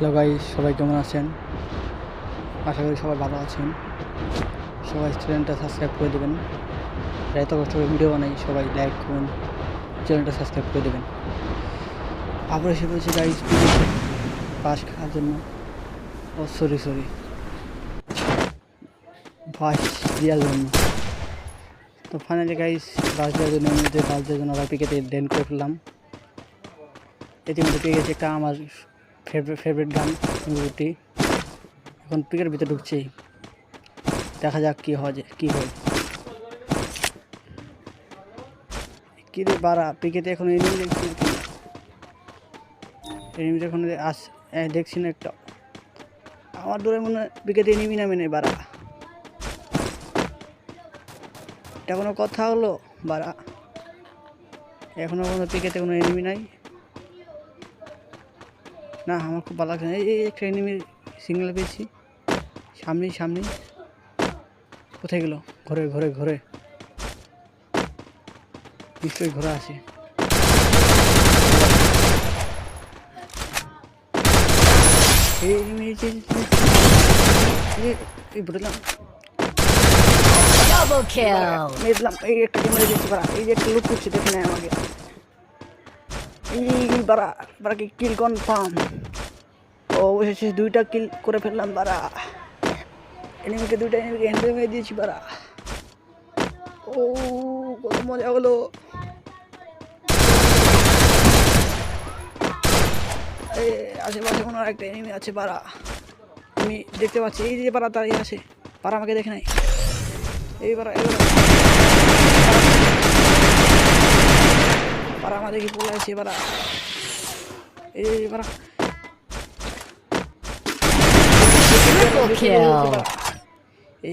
Hello guys, সবাই কেমন আছেন? আশা করি সবাই ভালো আছেন। সবাই চ্যানেলটা সাবস্ক্রাইব করে দেবেন। এত কষ্ট করে ভিডিও বানাই, সবাই লাইক করুন, চ্যানেলটা সাবস্ক্রাইব করে দেবেন। আবার এসে বলছি গাইস পাস খাওয়ার জন্য। ও সরি বাস দেওয়ার জন্য। তো ফাইনালি গাইস বাস দেওয়ার জন্য বাস দেওয়ার জন্য আবার পিকেতে ডেন করে ফেললাম। ইতিমধ্যে পেয়ে গেছে একটা আমার ফেভারিট গান রুটি। এখন পিকের ভিতরে ঢুকছি, দেখা যাক কী হয় কী রে বাড়া। পিকেতে এখন এনিমি দেখছি না, এনিমিটা এখন দেখছি না একটা। আমার দূরে মনে হয় পিকেতে এনিমি নামে নেই বাড়া। এটা কোনো কথা হলো বাড়া? এখনও কোনো পিকেতে কোনো এনিমি নাই না। আমার খুব ভালো লাগছে না। এই একটা এনিমির সিগন্যাল পেয়েছি সামনেই। কোথায় গেল? ঘরে নিশ্চয়ই ঘোরা আছে। বুঝলাম এই একটা ক্যামেরা দিয়েছি বাড়া। এই যে একটা লুক করছে, দেখে নেয় আমাকে। এই বাড়া কি কিল কনফার্ম। ও এসেছে, 2টা কিল করে ফেললাম বাড়া। দুইটা এনিমিকে হ্যান্ডেল মেরে দিয়েছি বাড়া। ও কত মজা হলো। আশেপাশে মনে হয় একটা এনিমি আছে বাড়া, আমি দেখতে পাচ্ছি। এই যে পাড়া তাড়িয়ে আসে, পাড়া আমাকে দেখে নাই। এই পাড়া আমাদের কি পড়ে আছে পাড়া। এই পাড়া